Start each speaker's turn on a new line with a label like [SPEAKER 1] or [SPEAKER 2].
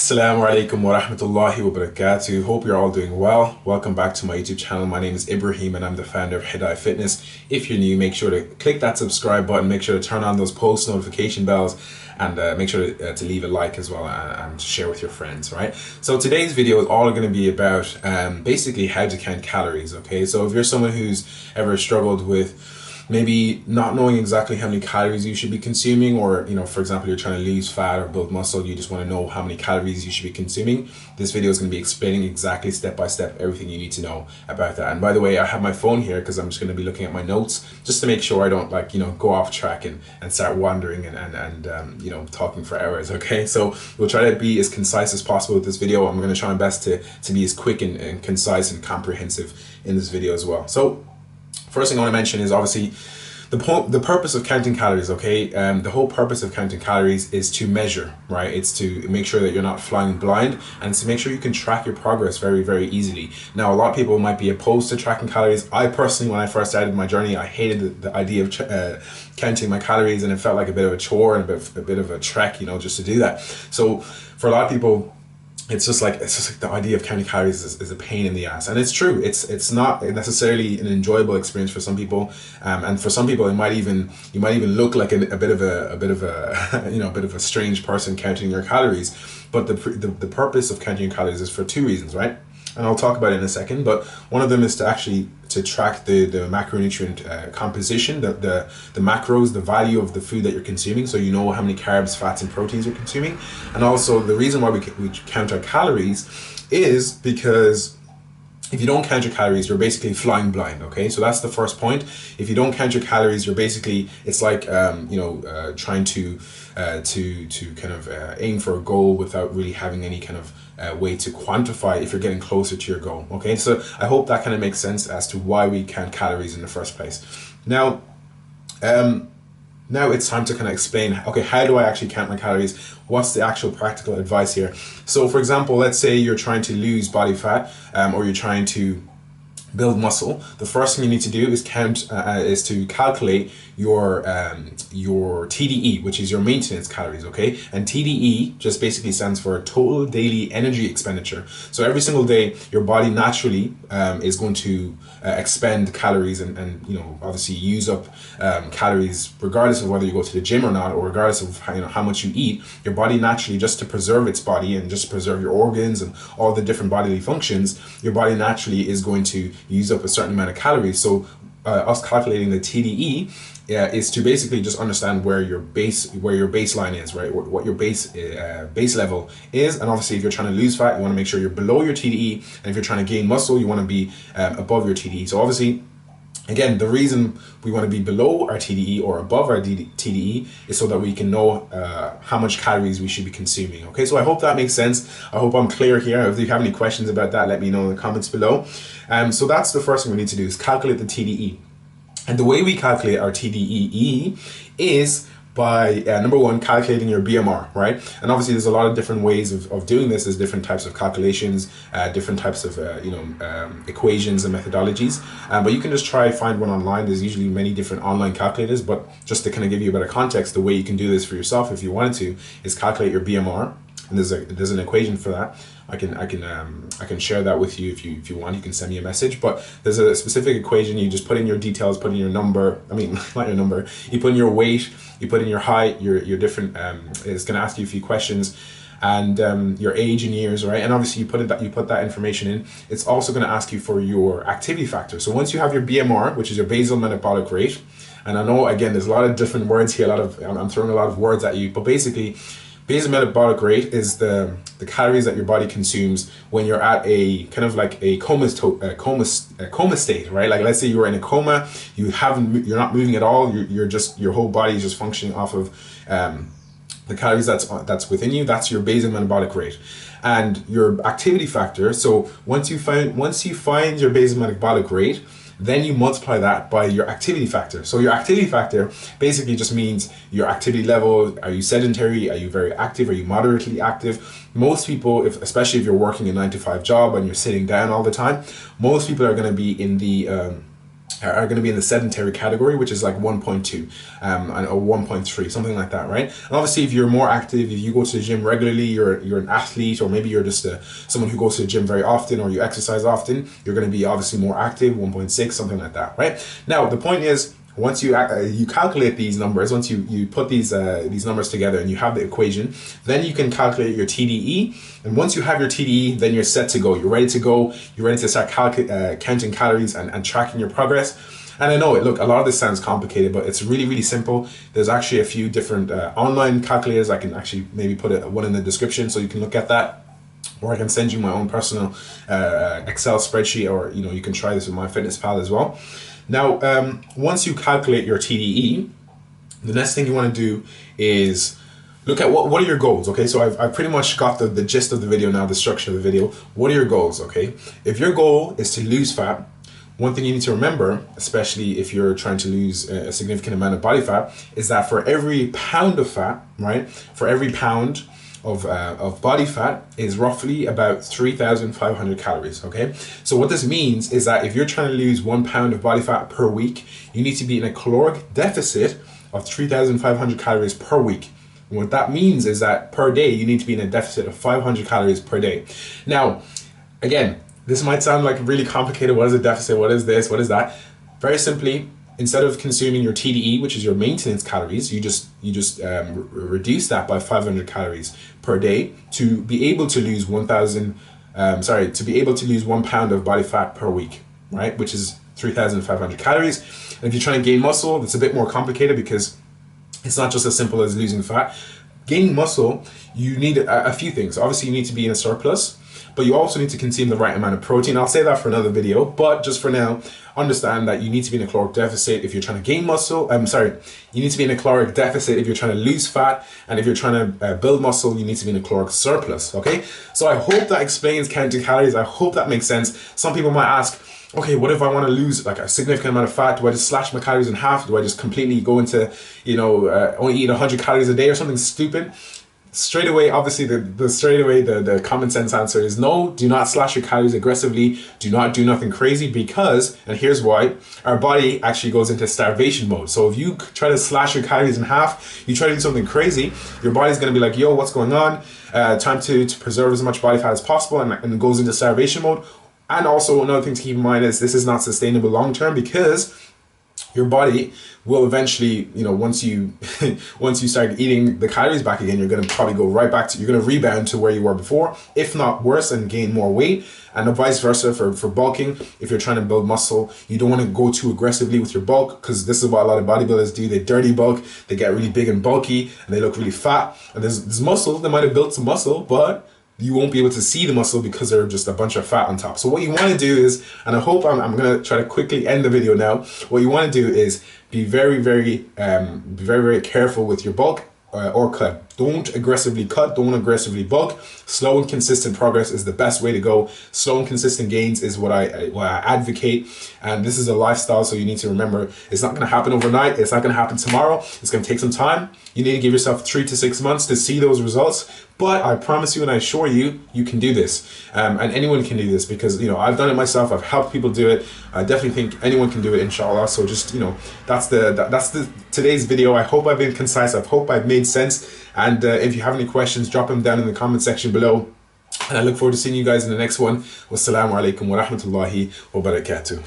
[SPEAKER 1] Assalamu alaikum wa rahmatullahi wa barakatuh. Hope you're all doing well. Welcome back to my YouTube channel. My name is Ibrahim and I'm the founder of Hidayah Fitness. If you're new, make sure to click that subscribe button, make sure to turn on those post notification bells, and make sure to leave a like as well and share with your friends, right? So today's video is all going to be about basically how to count calories, okay? So if you're someone who's ever struggled with maybe not knowing exactly how many calories you should be consuming, or for example, you're trying to lose fat or build muscle, you just want to know how many calories you should be consuming, this video is going to be explaining exactly step by step everything you need to know about that. And by the way, I have my phone here because I'm just going to be looking at my notes just to make sure I don't go off track and start wandering and talking for hours, okay? So we'll try to be as concise as possible with this video. I'm going to try my best to be as quick and concise and comprehensive in this video as well. So first thing I want to mention is obviously the purpose of counting calories, okay? The whole purpose of counting calories is to measure, right? It's to make sure that you're not flying blind, and to make sure you can track your progress very, very easily. Now, a lot of people might be opposed to tracking calories. I personally, when I first started my journey, I hated the idea of counting my calories, and it felt like a bit of a chore and a bit of a trek, just to do that. So for a lot of people, it's just like the idea of counting calories is a pain in the ass, and it's true. It's not necessarily an enjoyable experience for some people, and for some people you might even look like a bit of a strange person counting your calories. But the purpose of counting your calories is for two reasons, right? And I'll talk about it in a second. But one of them is to track the macronutrient composition, the macros, the value of the food that you're consuming, so you know how many carbs, fats, and proteins you're consuming. And also the reason why we count our calories is because if you don't count your calories, you're basically flying blind, okay? So that's the first point. If you don't count your calories, it's like trying to kind of aim for a goal without really having any kind of way to quantify if you're getting closer to your goal, okay? So I hope that kind of makes sense as to why we count calories in the first place. Now it's time to kind of explain, okay, how do I actually count my calories? What's the actual practical advice here? So for example, let's say you're trying to lose body fat, or you're trying to build muscle. The first thing you need to do is calculate your TDE, which is your maintenance calories, okay? And TDE just basically stands for total daily energy expenditure. So every single day your body naturally is going to expend calories and obviously use up calories regardless of whether you go to the gym or not, or regardless of how much you eat. Your body naturally, just to preserve its body and just to preserve your organs and all the different bodily functions, your body naturally is going to use up a certain amount of calories. So us calculating the TDE is to basically just understand where your baseline is, right? What your base level is. And obviously if you're trying to lose fat, you want to make sure you're below your TDE, and if you're trying to gain muscle, you want to be above your TDE. So obviously, again, the reason we want to be below our TDE or above our TDE is so that we can know how much calories we should be consuming. Okay, so I hope that makes sense. I hope I'm clear here. If you have any questions about that, let me know in the comments below. So that's the first thing we need to do, is calculate the TDE. And the way we calculate our TDEE is by number one, calculating your BMR, right? And obviously there's a lot of different ways of doing this. There's different types of calculations, different types of equations and methodologies, but you can just find one online. There's usually many different online calculators, but just to kind of give you a bit of context, the way you can do this for yourself if you wanted to is calculate your BMR, and there's an equation for that. I can share that with you if you want. You can send me a message, but there's a specific equation. You just put in your details, put in your number, not your number, you put in your weight, you put in your height, your different it's going to ask you a few questions, and your age in years, right? And obviously you put that information in. It's also going to ask you for your activity factor. So once you have your BMR, which is your basal metabolic rate, and I know again there's a lot of different words here, I'm throwing a lot of words at you, but basically basal metabolic rate is the calories that your body consumes when you're at a kind of like a coma state, right? Like let's say you were in a coma, you're not moving at all, your whole body is just functioning off of the calories that's within you. That's your basal metabolic rate. And your activity factor, so once you find your basal metabolic rate, then you multiply that by your activity factor. So your activity factor basically just means your activity level. Are you sedentary? Are you very active? Are you moderately active? Most people, especially if you're working a 9-to-5 job and you're sitting down all the time, most people are going to be in the are going to be in the sedentary category, which is like 1.2 or 1.3, something like that, right? And obviously, if you're more active, if you go to the gym regularly, you're an athlete, or maybe you're just someone who goes to the gym very often, or you exercise often, you're going to be obviously more active, 1.6, something like that, right? Now, the point is, once you calculate these numbers, once you put these numbers together and you have the equation, then you can calculate your TDE. And once you have your TDE, then you're set to go. You're ready to go. You're ready to start counting calories and tracking your progress. And I know look, a lot of this sounds complicated, but it's really, really simple. There's actually a few different online calculators. I can actually maybe put one in the description so you can look at that. Or I can send you my own personal Excel spreadsheet, or you can try this with MyFitnessPal as well. Now, once you calculate your TDE, the next thing you want to do is look at what are your goals, okay? So I've pretty much got the gist of the video now, the structure of the video. What are your goals, okay? If your goal is to lose fat, one thing you need to remember, especially if you're trying to lose a significant amount of body fat, is that for every pound of fat, right? For every pound of body fat is roughly about 3,500 calories, okay? So what this means is that if you're trying to lose 1 pound of body fat per week, you need to be in a caloric deficit of 3,500 calories per week. And what that means is that per day, you need to be in a deficit of 500 calories per day. Now, again, this might sound like really complicated. What is a deficit? What is this? What is that? Very simply, instead of consuming your TDE, which is your maintenance calories, you just reduce that by 500 calories per day to be able to lose 1 pound of body fat per week, right? Which is 3,500 calories. And if you're trying to gain muscle, it's a bit more complicated because it's not just as simple as losing fat. Gaining muscle, you need a few things. Obviously, you need to be in a surplus, but you also need to consume the right amount of protein. I'll say that for another video, but just for now, understand that you need to be in a caloric deficit if you're trying to gain muscle. You need to be in a caloric deficit if you're trying to lose fat, and if you're trying to build muscle, you need to be in a caloric surplus, okay? So I hope that explains counting calories. I hope that makes sense. Some people might ask, okay, what if I want to lose like a significant amount of fat? Do I just slash my calories in half? Do I just completely go into, only eat 100 calories a day or something stupid? Straight away, obviously, the common sense answer is no. Do not slash your calories aggressively. Do not do nothing crazy, because, and here's why, our body actually goes into starvation mode. So if you try to slash your calories in half, you try to do something crazy, your body's going to be like, yo, what's going on? Time to preserve as much body fat as possible, and it goes into starvation mode. And also, another thing to keep in mind is this is not sustainable long term, because your body will eventually, once you start eating the calories back again, you're going to probably go right back to, you're going to rebound to where you were before, if not worse, and gain more weight. And vice versa for bulking. If you're trying to build muscle, you don't want to go too aggressively with your bulk, because this is what a lot of bodybuilders do. They dirty bulk, they get really big and bulky, and they look really fat. And there's muscle, they might have built some muscle, but you won't be able to see the muscle because they're just a bunch of fat on top. So what you want to do is, and I hope I'm going to try to quickly end the video now. What you want to do is be very, very careful with your bulk or cut. Don't aggressively cut, don't aggressively bulk. Slow and consistent progress is the best way to go. Slow and consistent gains is what I advocate. And this is a lifestyle, so you need to remember, it's not going to happen overnight. It's not going to happen tomorrow. It's going to take some time. You need to give yourself 3 to 6 months to see those results. But I promise you and I assure you, you can do this. And anyone can do this, because, I've done it myself. I've helped people do it. I definitely think anyone can do it, inshallah. So just, that's today's video. I hope I've been concise. I hope I've made sense. And if you have any questions, drop them down in the comment section below. And I look forward to seeing you guys in the next one. Wassalamu alaikum wa rahmatullahi wa barakatuh.